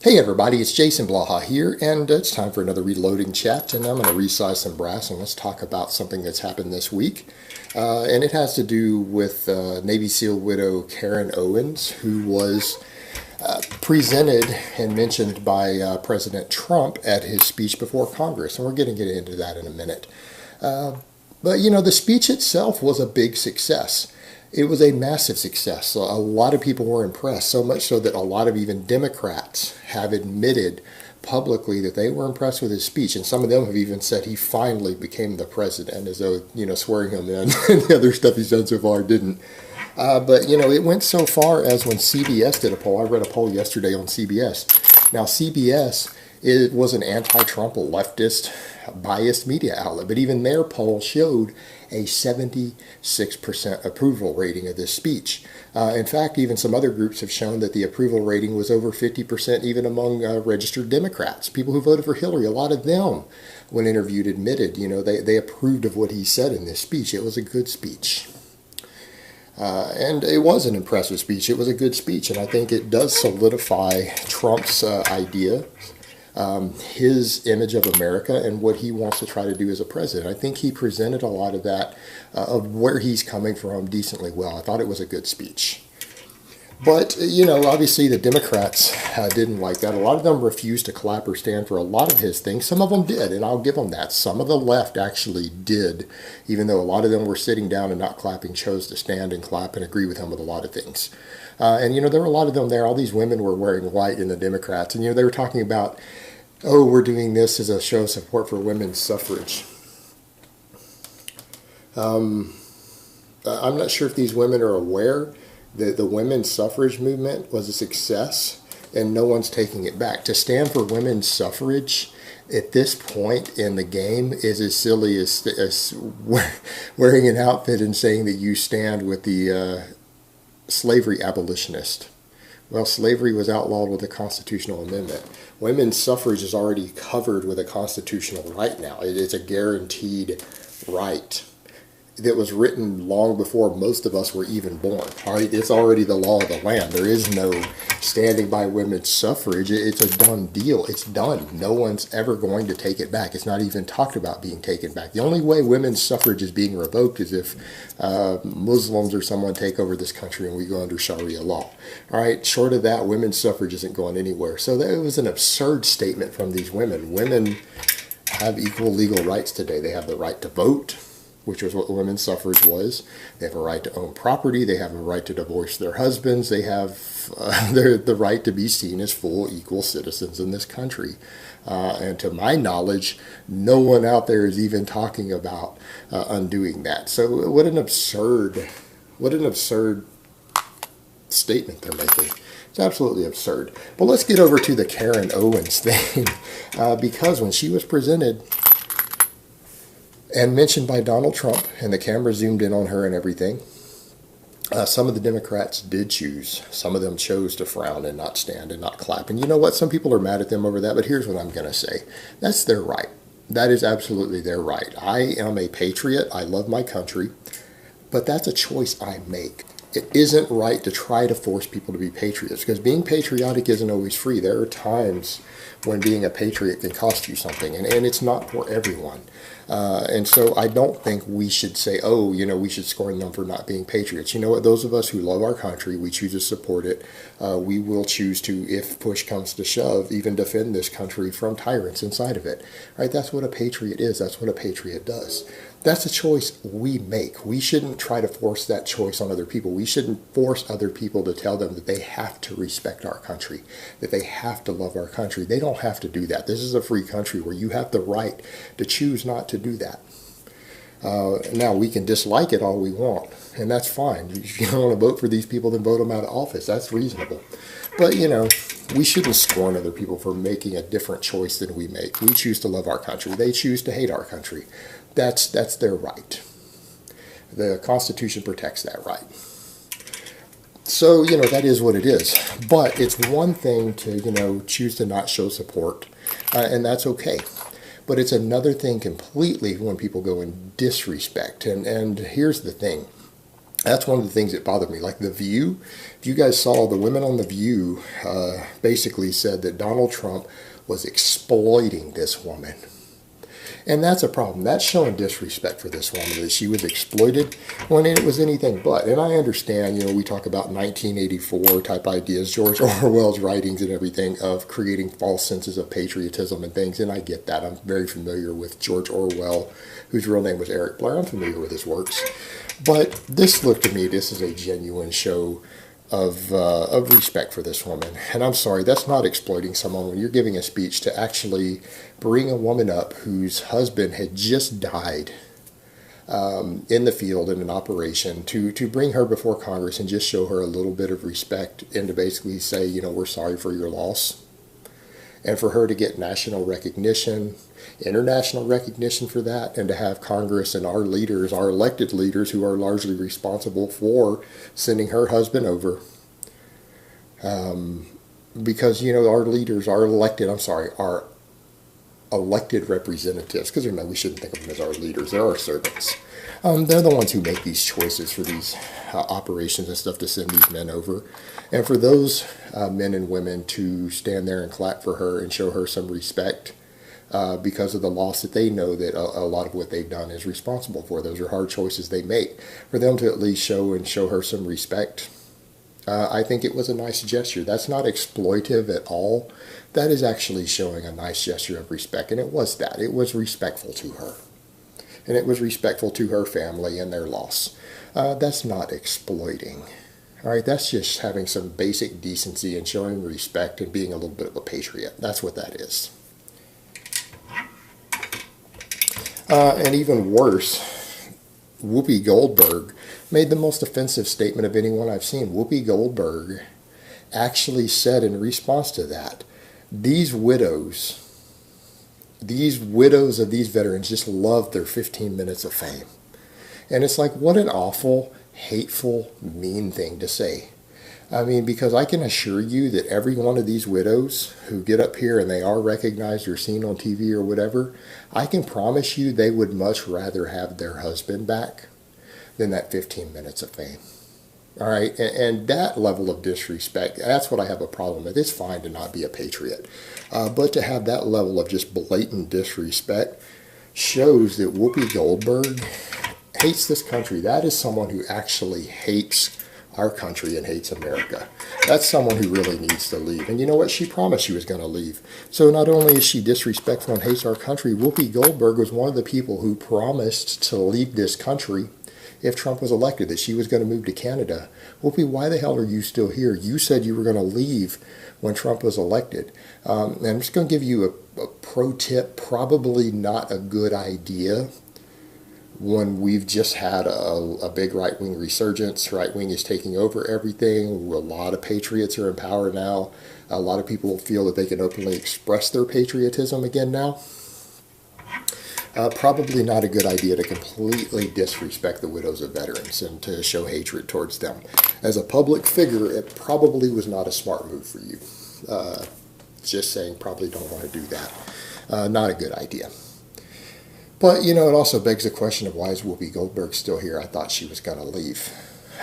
Hey everybody, it's Jason Blaha here, and it's time for another reloading chat, and I'm going to resize some brass, and let's talk about something that's happened this week. And it has to do with Navy SEAL widow Carryn Owens, who was presented and mentioned by President Trump at his speech before Congress, and we're going to get into that in a minute. But you know, the speech itself was a big success. It was a massive success. A lot of people were impressed, so much so that a lot of even Democrats have admitted publicly that they were impressed with his speech, and some of them have even said he finally became the president, as though, you know, swearing him in and the other stuff he's done so far didn't. But, you know, it went so far as when CBS did a poll. I read a poll yesterday on CBS. Now, CBS, it was an anti-Trump, leftist, biased media outlet, but even their poll showed a 76% approval rating of this speech. In fact, even some other groups have shown that the approval rating was over 50% even among registered Democrats. People who voted for Hillary, a lot of them, when interviewed, admitted, you know, they approved of what he said in this speech. It was a good speech. And it was an impressive speech. It was a good speech, and I think it does solidify Trump's idea, his image of America, and what he wants to try to do as a president. I think he presented a lot of that, of where he's coming from, decently well. I thought it was a good speech. But, you know, obviously the Democrats didn't like that. A lot of them refused to clap or stand for a lot of his things. Some of them did, and I'll give them that. Some of the left actually did, even though a lot of them were sitting down and not clapping, chose to stand and clap and agree with him with a lot of things. And, you know, there were a lot of them there. All these women were wearing white in the Democrats, and, you know, they were talking about, oh, we're doing this as a show of support for women's suffrage. I'm not sure if these women are aware that the women's suffrage movement was a success, and no one's taking it back. To stand for women's suffrage at this point in the game is as silly as wearing an outfit and saying that you stand with the slavery abolitionist. Well, slavery was outlawed with a constitutional amendment. Women's suffrage is already covered with a constitutional right now. It is a guaranteed right that was written long before most of us were even born. All right, it's already the law of the land. There is no standing by women's suffrage. It's a done deal. It's done. No one's ever going to take it back. It's not even talked about being taken back. The only way women's suffrage is being revoked is if Muslims or someone take over this country and we go under Sharia law. All right, short of that, women's suffrage isn't going anywhere. So that was an absurd statement from these women. Women have equal legal rights today. They have the right to vote, which was what women's suffrage was. They have a right to own property. They have a right to divorce their husbands. They have the right to be seen as full, equal citizens in this country. And to my knowledge, no one out there is even talking about undoing that. So what an absurd statement they're making. It's absolutely absurd. But let's get over to the Carryn Owens thing, because when she was presented and mentioned by Donald Trump, and the camera zoomed in on her and everything, some of the Democrats did choose. Some of them chose to frown and not stand and not clap. And you know what? Some people are mad at them over that, but here's what I'm going to say. That's their right. That is absolutely their right. I am a patriot. I love my country, but that's a choice I make. It isn't right to try to force people to be patriots, because being patriotic isn't always free. There are times when being a patriot can cost you something, and it's not for everyone. And so I don't think we should say, oh, you know, we should scorn them for not being patriots. You know what? Those of us who love our country, we choose to support it. We will choose to, if push comes to shove, even defend this country from tyrants inside of it. Right? That's what a patriot is. That's what a patriot does. That's a choice we make. We shouldn't try to force that choice on other people. We shouldn't force other people to tell them that they have to respect our country, that they have to love our country. They don't have to do that. This is a free country where you have the right to choose not to do that. Now, we can dislike it all we want, and that's fine. If you don't want to vote for these people, then vote them out of office. That's reasonable. But, you know, we shouldn't scorn other people for making a different choice than we make. We choose to love our country. They choose to hate our country. That's their right. The Constitution protects that right. So, you know, that is what it is. But it's one thing to, you know, choose to not show support, and that's okay. But it's another thing completely when people go in disrespect. And here's the thing. That's one of the things that bothered me. Like The View, if you guys saw, the women on The View basically said that Donald Trump was exploiting this woman. And that's a problem. That's showing disrespect for this woman, that she was exploited when it was anything but. And I understand, we talk about 1984 type ideas, George Orwell's writings and everything of creating false senses of patriotism and things. And I get that. I'm very familiar with George Orwell, whose real name was Eric Blair. I'm familiar with his works. But this looked to me, this is a genuine show of respect for this woman. And I'm sorry, that's not exploiting someone when you're giving a speech to actually bring a woman up whose husband had just died in the field in an operation, to bring her before Congress and just show her a little bit of respect and to basically say, we're sorry for your loss. And for her to get national recognition, international recognition for that, and to have Congress and our leaders, our elected leaders, who are largely responsible for sending her husband over. Because, our leaders, our elected representatives, because we shouldn't think of them as our leaders, they're our servants. They're the ones who make these choices for these operations and stuff to send these men over. And for those men and women to stand there and clap for her and show her some respect because of the loss that they know that a lot of what they've done is responsible for. Those are hard choices they make. For them to at least show her some respect, I think it was a nice gesture. That's not exploitive at all. That is actually showing a nice gesture of respect. And it was that. It was respectful to her. And it was respectful to her family and their loss. That's not exploiting. All right, that's just having some basic decency and showing respect and being a little bit of a patriot. That's what that is. And even worse, Whoopi Goldberg made the most offensive statement of anyone I've seen. Whoopi Goldberg actually said in response to that, these widows of these veterans just love their 15 minutes of fame. And it's like, what an awful, hateful, mean thing to say. I mean, because I can assure you that every one of these widows who get up here and they are recognized or seen on TV or whatever, I can promise you they would much rather have their husband back than that 15 minutes of fame. All right, and that level of disrespect, that's what I have a problem with. It's fine to not be a patriot, but to have that level of just blatant disrespect shows that Whoopi Goldberg hates this country. That is someone who actually hates our country and hates America. That's someone who really needs to leave. And you know what? She promised she was going to leave. So not only is she disrespectful and hates our country, Whoopi Goldberg was one of the people who promised to leave this country if Trump was elected, that she was going to move to Canada. Whoopi, why the hell are you still here? You said you were going to leave when Trump was elected. And I'm just going to give you a pro tip, probably not a good idea when we've just had a big right-wing resurgence. Right-wing is taking over everything. A lot of patriots are in power now. A lot of people feel that they can openly express their patriotism again now. Probably not a good idea to completely disrespect the widows of veterans and to show hatred towards them. As a public figure, it probably was not a smart move for you. Just saying, probably don't want to do that. Not a good idea. But, it also begs the question of why is Whoopi Goldberg still here? I thought she was going to leave.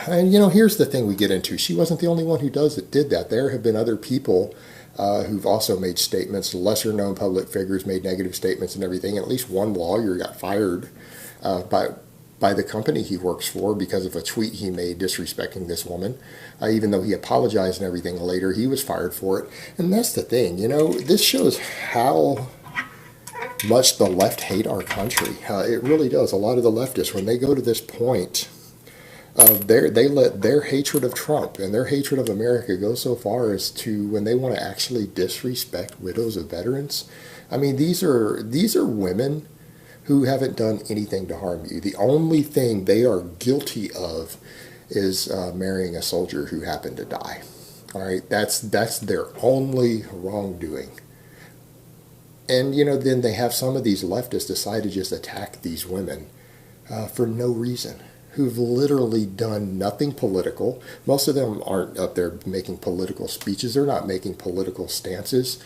And, here's the thing we get into. She wasn't the only one who did that. There have been other people who've also made statements. Lesser-known public figures made negative statements and everything. At least one lawyer got fired by the company he works for because of a tweet he made disrespecting this woman. Even though he apologized and everything later, he was fired for it. And that's the thing. This shows how much the left hate our country. It really does. A lot of the leftists, when they go to this point, they let their hatred of Trump and their hatred of America go so far as to when they want to actually disrespect widows of veterans. I mean, these are women who haven't done anything to harm you. The only thing they are guilty of is marrying a soldier who happened to die. All right, that's their only wrongdoing. And, then they have some of these leftists decide to just attack these women for no reason, who've literally done nothing political. Most of them aren't up there making political speeches. They're not making political stances.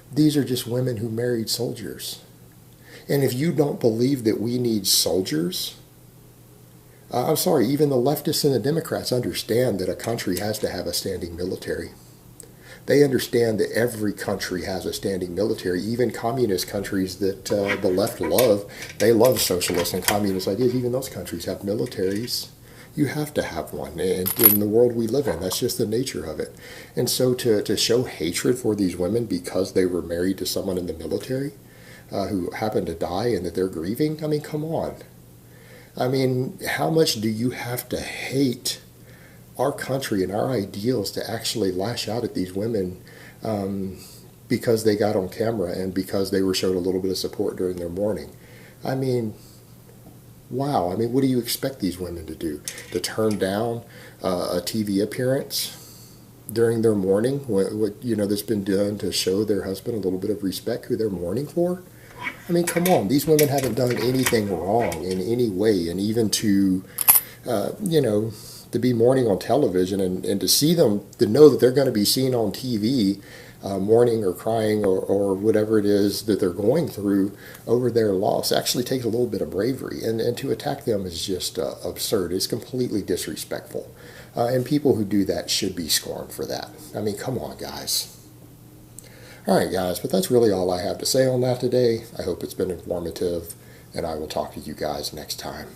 These are just women who married soldiers. And if you don't believe that we need soldiers, I'm sorry, even the leftists and the Democrats understand that a country has to have a standing military. They understand that every country has a standing military, even communist countries that the left love. They love socialist and communist ideas. Even those countries have militaries. You have to have one. And in the world we live in, that's just the nature of it. And so to show hatred for these women because they were married to someone in the military who happened to die and that they're grieving, I mean, come on. I mean, how much do you have to hate our country and our ideals to actually lash out at these women because they got on camera and because they were shown a little bit of support during their mourning? I mean, wow. I mean, what do you expect these women to do? To turn down a TV appearance during their mourning? What that's been done to show their husband a little bit of respect who they're mourning for? I mean, come on. These women haven't done anything wrong in any way. And even to, to be mourning on television and to see them, to know that they're going to be seen on TV mourning or crying or whatever it is that they're going through over their loss actually takes a little bit of bravery. And to attack them is just absurd. It's completely disrespectful. And people who do that should be scorned for that. I mean, come on, guys. All right, guys, but that's really all I have to say on that today. I hope it's been informative, and I will talk to you guys next time.